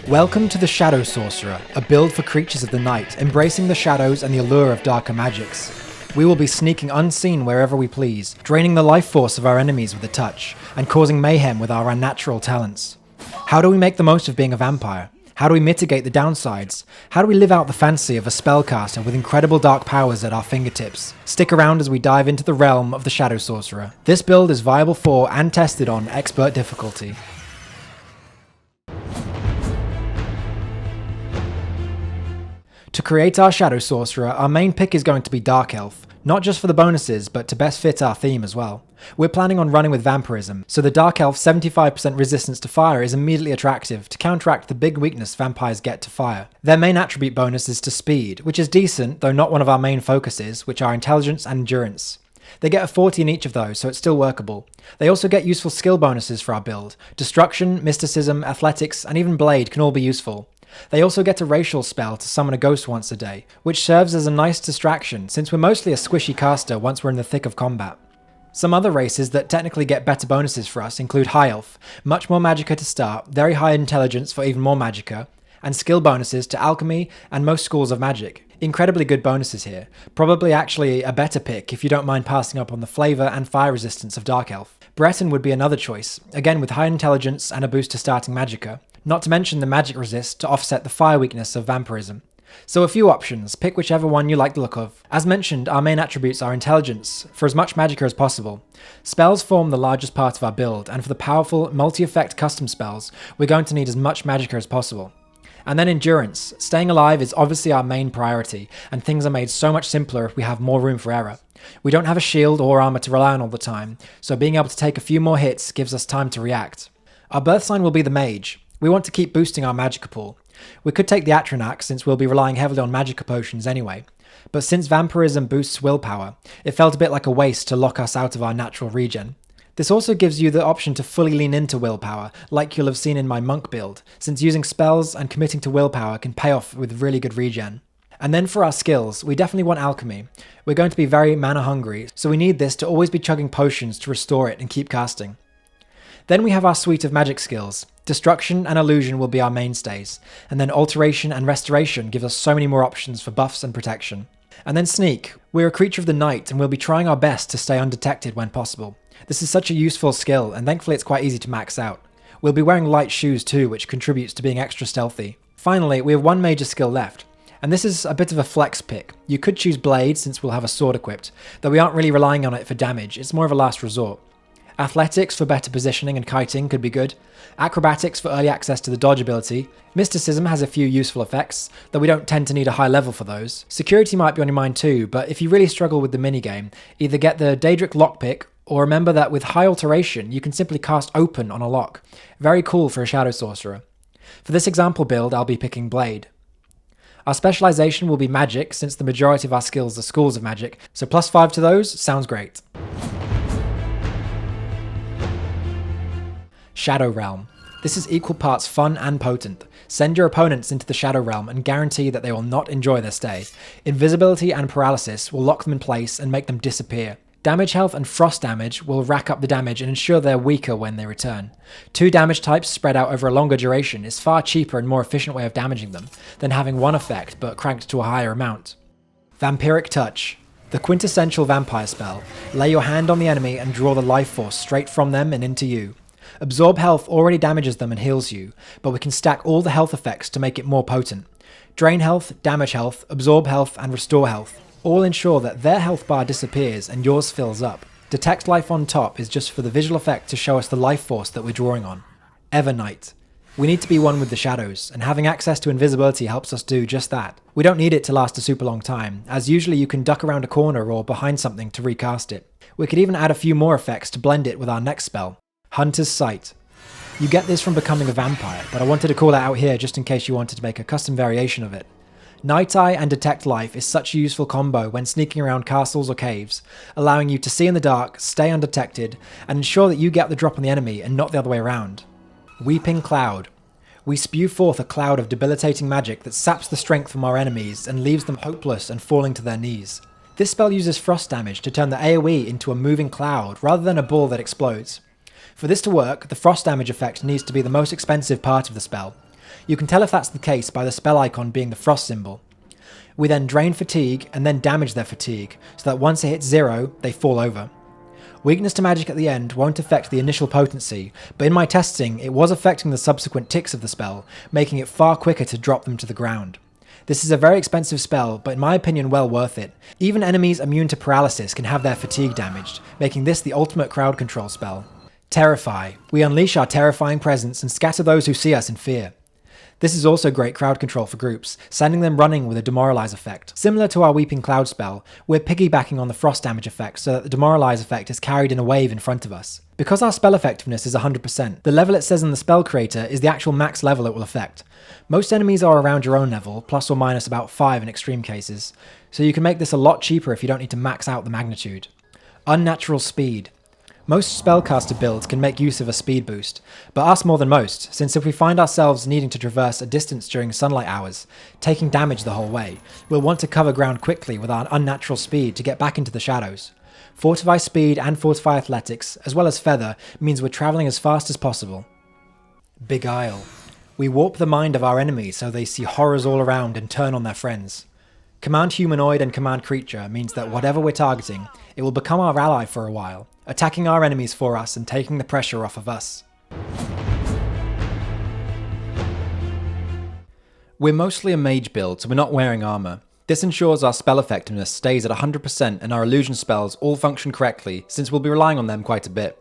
Welcome to the Shadow Sorcerer, a build for creatures of the night, embracing the shadows and the allure of darker magics. We will be sneaking unseen wherever we please, draining the life force of our enemies with a touch, and causing mayhem with our unnatural talents. How do we make the most of being a vampire? How do we mitigate the downsides? How do we live out the fancy of a spellcaster with incredible dark powers at our fingertips? Stick around as we dive into the realm of the Shadow Sorcerer. This build is viable for and tested on expert difficulty. To create our Shadow Sorcerer, our main pick is going to be Dark Elf, not just for the bonuses, but to best fit our theme as well. We're planning on running with Vampirism, so the Dark Elf's 75% resistance to fire is immediately attractive to counteract the big weakness vampires get to fire. Their main attribute bonus is to speed, which is decent, though not one of our main focuses, which are intelligence and endurance. They get a 40 in each of those, so it's still workable. They also get useful skill bonuses for our build. Destruction, Mysticism, Athletics, and even Blade can all be useful. They also get a racial spell to summon a ghost once a day, which serves as a nice distraction since we're mostly a squishy caster once we're in the thick of combat. Some other races that technically get better bonuses for us include High Elf, much more magicka to start, very high intelligence for even more magicka, and skill bonuses to Alchemy and most schools of magic. Incredibly good bonuses here, probably actually a better pick if you don't mind passing up on the flavour and fire resistance of Dark Elf. Breton would be another choice, again with high intelligence and a boost to starting magicka, not to mention the magic resist to offset the fire weakness of Vampirism. So a few options, pick whichever one you like the look of. As mentioned, our main attributes are intelligence, for as much magicka as possible. Spells form the largest part of our build, and for the powerful, multi-effect custom spells, we're going to need as much magicka as possible. And then endurance. Staying alive is obviously our main priority, and things are made so much simpler if we have more room for error. We don't have a shield or armor to rely on all the time, so being able to take a few more hits gives us time to react. Our birth sign will be the mage. We want to keep boosting our magicka pool. We could take the Atronax since we'll be relying heavily on magicka potions anyway, but since Vampirism boosts willpower, it felt a bit like a waste to lock us out of our natural regen. This also gives you the option to fully lean into willpower, like you'll have seen in my monk build, since using spells and committing to willpower can pay off with really good regen. And then for our skills, we definitely want Alchemy. We're going to be very mana hungry, so we need this to always be chugging potions to restore it and keep casting. Then we have our suite of magic skills. Destruction and Illusion will be our mainstays, and then Alteration and Restoration gives us so many more options for buffs and protection. And then Sneak. We're a creature of the night and we'll be trying our best to stay undetected when possible. This is such a useful skill, and thankfully it's quite easy to max out. We'll be wearing light shoes too, which contributes to being extra stealthy. Finally, we have one major skill left, and this is a bit of a flex pick. You could choose Blade since we'll have a sword equipped, though we aren't really relying on it for damage, it's more of a last resort. Athletics for better positioning and kiting could be good. Acrobatics for early access to the dodge ability. Mysticism has a few useful effects, though we don't tend to need a high level for those. Security might be on your mind too, but if you really struggle with the minigame, either get the Daedric lockpick, or remember that with high alteration, you can simply cast open on a lock. Very cool for a Shadow Sorcerer. For this example build, I'll be picking Blade. Our specialization will be magic, since the majority of our skills are schools of magic, so +5 to those sounds great. Shadow Realm. This is equal parts fun and potent. Send your opponents into the Shadow Realm and guarantee that they will not enjoy their stay. Invisibility and paralysis will lock them in place and make them disappear. Damage health and frost damage will rack up the damage and ensure they're weaker when they return. 2 damage types spread out over a longer duration is far cheaper and more efficient way of damaging them than having one effect but cranked to a higher amount. Vampiric Touch. The quintessential vampire spell. Lay your hand on the enemy and draw the life force straight from them and into you. Absorb health already damages them and heals you, but we can stack all the health effects to make it more potent. Drain health, damage health, absorb health, and restore health. All ensure that their health bar disappears and yours fills up. Detect life on top is just for the visual effect to show us the life force that we're drawing on. Evernight. We need to be one with the shadows, and having access to invisibility helps us do just that. We don't need it to last a super long time, as usually you can duck around a corner or behind something to recast it. We could even add a few more effects to blend it with our next spell. Hunter's Sight. You get this from becoming a vampire, but I wanted to call it out here just in case you wanted to make a custom variation of it. Night Eye and Detect Life is such a useful combo when sneaking around castles or caves, allowing you to see in the dark, stay undetected, and ensure that you get the drop on the enemy and not the other way around. Weeping Cloud. We spew forth a cloud of debilitating magic that saps the strength from our enemies and leaves them hopeless and falling to their knees. This spell uses frost damage to turn the AoE into a moving cloud rather than a ball that explodes. For this to work, the frost damage effect needs to be the most expensive part of the spell. You can tell if that's the case by the spell icon being the frost symbol. We then drain fatigue and then damage their fatigue, so that once it hits 0, they fall over. Weakness to magic at the end won't affect the initial potency, but in my testing it was affecting the subsequent ticks of the spell, making it far quicker to drop them to the ground. This is a very expensive spell, but in my opinion well worth it. Even enemies immune to paralysis can have their fatigue damaged, making this the ultimate crowd control spell. Terrify. We unleash our terrifying presence and scatter those who see us in fear. This is also great crowd control for groups, sending them running with a demoralize effect. Similar to our Weeping Cloud spell, we're piggybacking on the frost damage effect so that the demoralize effect is carried in a wave in front of us. Because our spell effectiveness is 100%, the level it says in the spell creator is the actual max level it will affect. Most enemies are around your own level, plus or minus about 5 in extreme cases, so you can make this a lot cheaper if you don't need to max out the magnitude. Unnatural speed. Most spellcaster builds can make use of a speed boost, but us more than most, since if we find ourselves needing to traverse a distance during sunlight hours, taking damage the whole way, we'll want to cover ground quickly with our unnatural speed to get back into the shadows. Fortify speed and fortify athletics, as well as feather, means we're travelling as fast as possible. Beguile. We warp the mind of our enemies so they see horrors all around and turn on their friends. Command humanoid and command creature means that whatever we're targeting, it will become our ally for a while, attacking our enemies for us and taking the pressure off of us. We're mostly a mage build, so we're not wearing armor. This ensures our spell effectiveness stays at 100% and our illusion spells all function correctly, since we'll be relying on them quite a bit.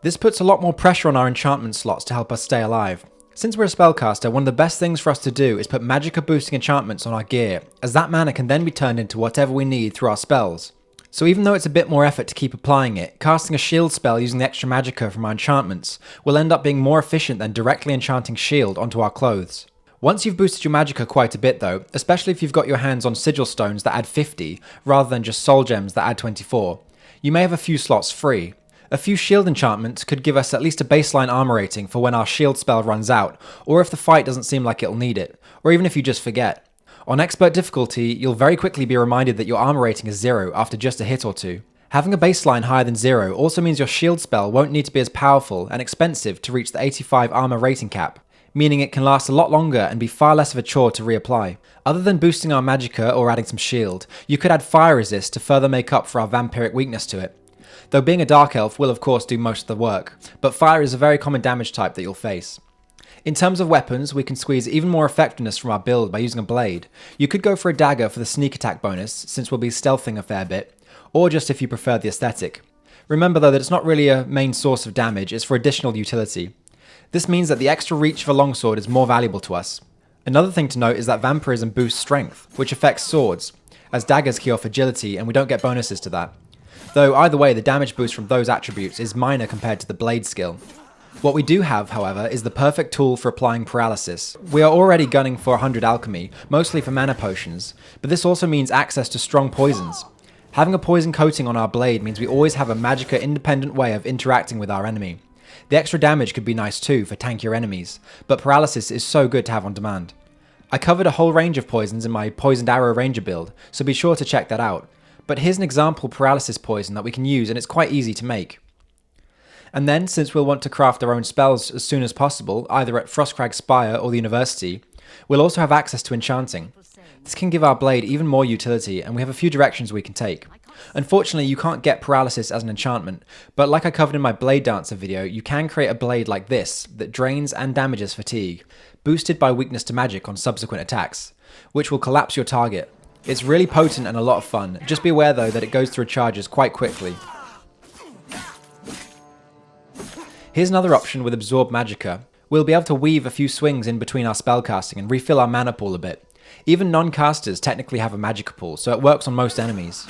This puts a lot more pressure on our enchantment slots to help us stay alive. Since we're a spellcaster, one of the best things for us to do is put magicka boosting enchantments on our gear, as that mana can then be turned into whatever we need through our spells. So even though it's a bit more effort to keep applying it, casting a shield spell using the extra magicka from our enchantments will end up being more efficient than directly enchanting shield onto our clothes. Once you've boosted your magicka quite a bit though, especially if you've got your hands on sigil stones that add 50, rather than just soul gems that add 24, you may have a few slots free. A few shield enchantments could give us at least a baseline armor rating for when our shield spell runs out, or if the fight doesn't seem like it'll need it, or even if you just forget. On expert difficulty, you'll very quickly be reminded that your armor rating is 0 after just a hit or two. Having a baseline higher than 0 also means your shield spell won't need to be as powerful and expensive to reach the 85 armor rating cap, meaning it can last a lot longer and be far less of a chore to reapply. Other than boosting our magicka or adding some shield, you could add fire resist to further make up for our vampiric weakness to it. Though being a dark elf will of course do most of the work, but fire is a very common damage type that you'll face. In terms of weapons, we can squeeze even more effectiveness from our build by using a blade. You could go for a dagger for the sneak attack bonus, since we'll be stealthing a fair bit, or just if you prefer the aesthetic. Remember though that it's not really a main source of damage, it's for additional utility. This means that the extra reach of a longsword is more valuable to us. Another thing to note is that Vampirism boosts strength, which affects swords, as daggers key off agility and we don't get bonuses to that. Though either way, the damage boost from those attributes is minor compared to the blade skill. What we do have, however, is the perfect tool for applying paralysis. We are already gunning for 100 alchemy, mostly for mana potions, but this also means access to strong poisons. Having a poison coating on our blade means we always have a magicka independent way of interacting with our enemy. The extra damage could be nice too for tankier enemies, but paralysis is so good to have on demand. I covered a whole range of poisons in my Poisoned Arrow Ranger build, so be sure to check that out. But here's an example paralysis poison that we can use and it's quite easy to make. And then, since we'll want to craft our own spells as soon as possible, either at Frostcrag Spire or the university, we'll also have access to enchanting. This can give our blade even more utility and we have a few directions we can take. Unfortunately, you can't get paralysis as an enchantment, but like I covered in my Blade Dancer video, you can create a blade like this that drains and damages fatigue, boosted by weakness to magic on subsequent attacks, which will collapse your target. It's really potent and a lot of fun, just be aware though that it goes through charges quite quickly. Here's another option with Absorb Magicka. We'll be able to weave a few swings in between our spellcasting and refill our mana pool a bit. Even non-casters technically have a magicka pool, so it works on most enemies.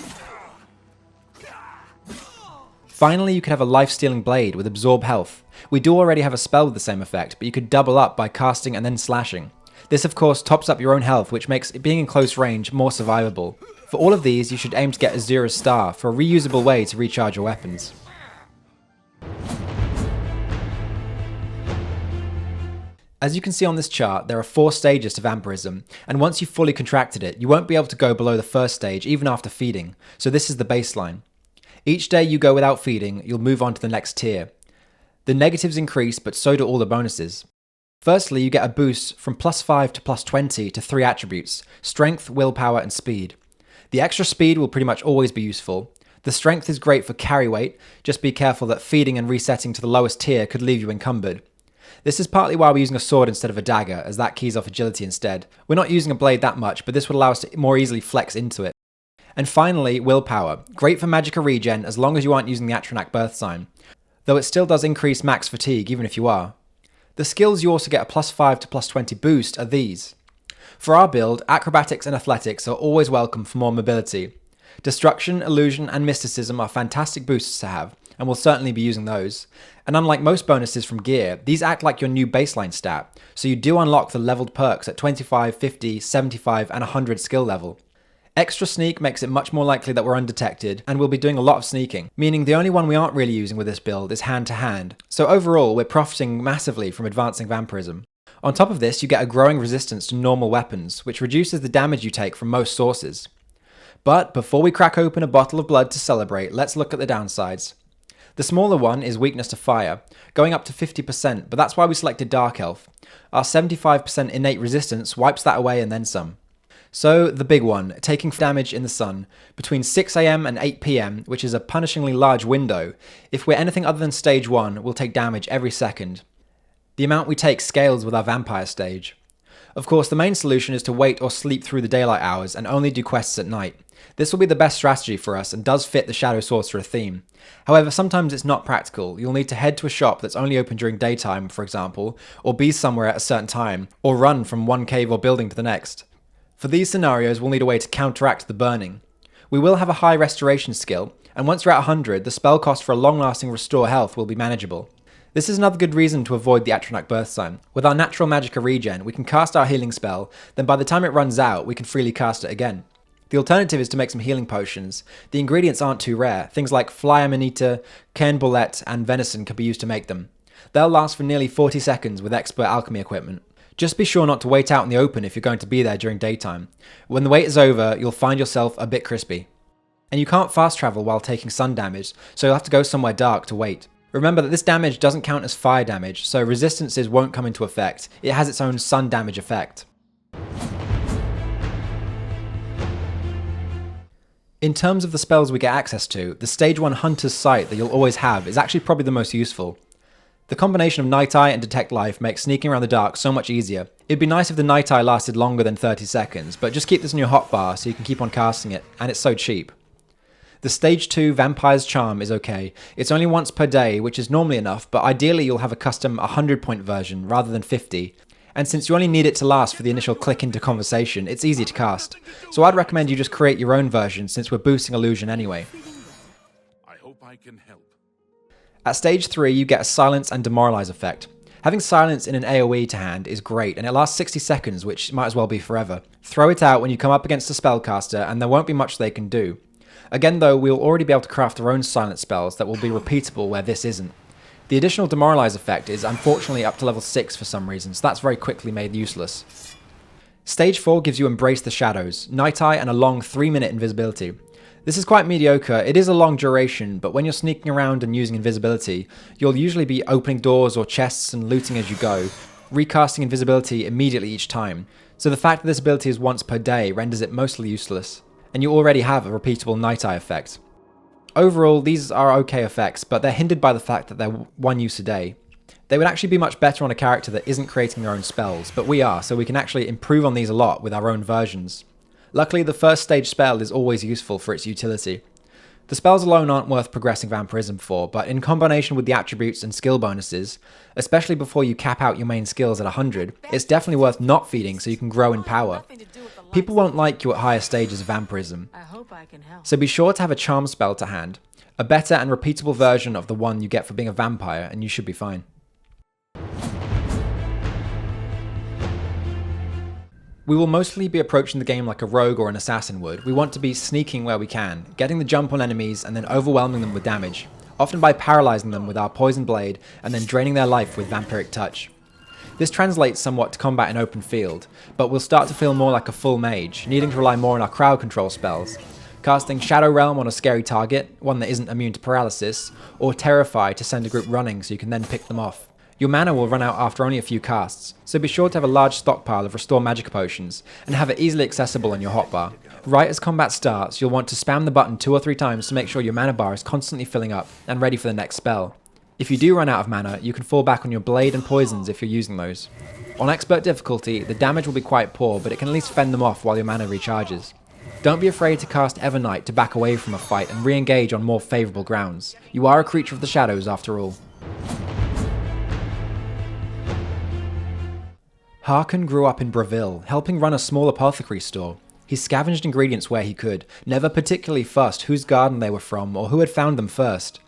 Finally, you could have a life-stealing blade with Absorb Health. We do already have a spell with the same effect, but you could double up by casting and then slashing. This of course tops up your own health, which makes being in close range more survivable. For all of these, you should aim to get Azura's Star for a reusable way to recharge your weapons. As you can see on this chart, there are 4 stages to Vampirism, and once you've fully contracted it, you won't be able to go below the first stage even after feeding, so this is the baseline. Each day you go without feeding, you'll move on to the next tier. The negatives increase, but so do all the bonuses. Firstly, you get a boost from +5 to +20 to 3 attributes: strength, willpower, and speed. The extra speed will pretty much always be useful. The strength is great for carry weight, just be careful that feeding and resetting to the lowest tier could leave you encumbered. This is partly why we're using a sword instead of a dagger, as that keys off agility instead. We're not using a blade that much, but this would allow us to more easily flex into it. And finally, willpower. Great for magicka regen as long as you aren't using the Atronach birth sign, though it still does increase max fatigue even if you are. The skills you also get a +5 to +20 boost are these. For our build, acrobatics and athletics are always welcome for more mobility. Destruction, illusion, and mysticism are fantastic boosts to have, and we'll certainly be using those. And unlike most bonuses from gear, these act like your new baseline stat, so you do unlock the leveled perks at 25, 50, 75, and 100 skill level. Extra sneak makes it much more likely that we're undetected, and we'll be doing a lot of sneaking, meaning the only one we aren't really using with this build is hand to hand. So overall, we're profiting massively from advancing vampirism. On top of this, you get a growing resistance to normal weapons, which reduces the damage you take from most sources. But before we crack open a bottle of blood to celebrate, let's look at the downsides. The smaller one is weakness to fire, going up to 50%, but that's why we selected Dark Elf. Our 75% innate resistance wipes that away and then some. So, the big one, taking damage in the sun, between 6 AM and 8 PM, which is a punishingly large window. If we're anything other than stage 1, we'll take damage every second. The amount we take scales with our vampire stage. Of course, the main solution is to wait or sleep through the daylight hours and only do quests at night. This will be the best strategy for us and does fit the Shadow Sorcerer theme. However, sometimes it's not practical. You'll need to head to a shop that's only open during daytime, for example, or be somewhere at a certain time, or run from one cave or building to the next. For these scenarios, we'll need a way to counteract the burning. We will have a high restoration skill, and once you're at 100, the spell cost for a long-lasting restore health will be manageable. This is another good reason to avoid the Atronach birth sign. With our natural magicka regen, we can cast our healing spell, then by the time it runs out, we can freely cast it again. The alternative is to make some healing potions. The ingredients aren't too rare. Things like fly amanita, cairn boulette, and venison can be used to make them. They'll last for nearly 40 seconds with expert alchemy equipment. Just be sure not to wait out in the open if you're going to be there during daytime. When the wait is over, you'll find yourself a bit crispy. And you can't fast travel while taking sun damage, so you'll have to go somewhere dark to wait. Remember that this damage doesn't count as fire damage, so resistances won't come into effect. It has its own sun damage effect. In terms of the spells we get access to, the Stage 1 Hunter's Sight that you'll always have is actually probably the most useful. The combination of Night Eye and Detect Life makes sneaking around the dark so much easier. It'd be nice if the Night Eye lasted longer than 30 seconds, but just keep this in your hotbar so you can keep on casting it, and it's so cheap. The Stage 2 Vampire's Charm is okay. It's only once per day, which is normally enough, but ideally you'll have a custom 100-point version rather than 50. And since you only need it to last for the initial click into conversation, it's easy to cast. So I'd recommend you just create your own version since we're boosting illusion anyway. I hope I can help. At stage 3, you get a silence and demoralize effect. Having silence in an AoE to hand is great, and it lasts 60 seconds, which might as well be forever. Throw it out when you come up against a spellcaster, and there won't be much they can do. Again though, we'll already be able to craft our own silence spells that will be repeatable where this isn't. The additional demoralize effect is unfortunately up to level 6 for some reason, so that's very quickly made useless. Stage 4 gives you Embrace the Shadows, Night Eye, and a long 3-minute invisibility. This is quite mediocre. It is a long duration, but when you're sneaking around and using invisibility, you'll usually be opening doors or chests and looting as you go, recasting invisibility immediately each time, so the fact that this ability is once per day renders it mostly useless, and you already have a repeatable Night Eye effect. Overall, these are okay effects, but they're hindered by the fact that they're one use a day. They would actually be much better on a character that isn't creating their own spells, but we are, so we can actually improve on these a lot with our own versions. Luckily, the first stage spell is always useful for its utility. The spells alone aren't worth progressing Vampirism for, but in combination with the attributes and skill bonuses, especially before you cap out your main skills at 100, it's definitely worth not feeding so you can grow in power. People won't like you at higher stages of Vampirism, so be sure to have a charm spell to hand, a better and repeatable version of the one you get for being a vampire, and you should be fine. We will mostly be approaching the game like a rogue or an assassin would. We want to be sneaking where we can, getting the jump on enemies and then overwhelming them with damage, often by paralysing them with our poison blade and then draining their life with vampiric touch. This translates somewhat to combat in open field, but we'll start to feel more like a full mage, needing to rely more on our crowd control spells, casting Shadow Realm on a scary target, one that isn't immune to paralysis, or Terrify to send a group running so you can then pick them off. Your mana will run out after only a few casts, so be sure to have a large stockpile of Restore Magic potions, and have it easily accessible on your hotbar. Right as combat starts, you'll want to spam the button 2 or 3 times to make sure your mana bar is constantly filling up and ready for the next spell. If you do run out of mana, you can fall back on your blade and poisons if you're using those. On expert difficulty, the damage will be quite poor, but it can at least fend them off while your mana recharges. Don't be afraid to cast Evernight to back away from a fight and re-engage on more favourable grounds. You are a creature of the shadows after all. Harkon grew up in Breville, helping run a small apothecary store. He scavenged ingredients where he could, never particularly fussed whose garden they were from or who had found them first.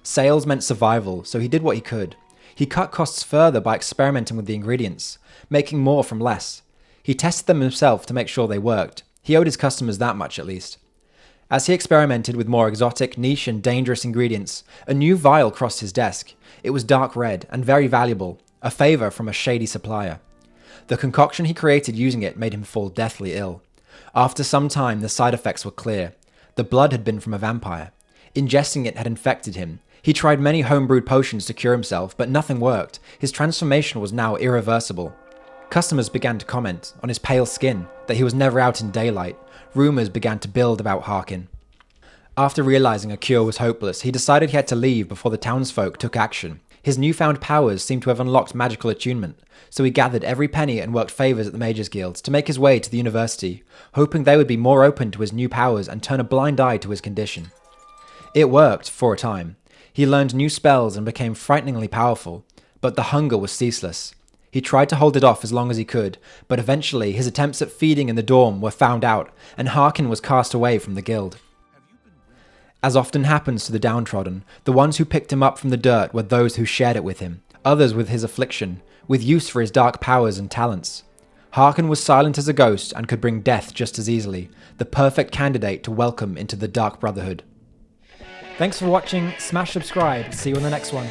Sales meant survival, so he did what he could. He cut costs further by experimenting with the ingredients, making more from less. He tested them himself to make sure they worked. He owed his customers that much at least. As he experimented with more exotic, niche and dangerous ingredients, a new vial crossed his desk. It was dark red and very valuable, a favour from a shady supplier. The concoction he created using it made him fall deathly ill. After some time, the side effects were clear. The blood had been from a vampire. Ingesting it had infected him. He tried many homebrewed potions to cure himself, but nothing worked. His transformation was now irreversible. Customers began to comment on his pale skin, that he was never out in daylight. Rumours began to build about Harkon. After realising a cure was hopeless, he decided he had to leave before the townsfolk took action. His newfound powers seemed to have unlocked magical attunement, so he gathered every penny and worked favours at the Mages Guilds to make his way to the university, hoping they would be more open to his new powers and turn a blind eye to his condition. It worked, for a time. He learned new spells and became frighteningly powerful, but the hunger was ceaseless. He tried to hold it off as long as he could, but eventually his attempts at feeding in the dorm were found out, and Harkon was cast away from the guild. As often happens to the downtrodden, the ones who picked him up from the dirt were those who shared it with him, others with his affliction, with use for his dark powers and talents. Harkon was silent as a ghost and could bring death just as easily, the perfect candidate to welcome into the Dark Brotherhood. Thanks for watching, smash subscribe, see you in the next one.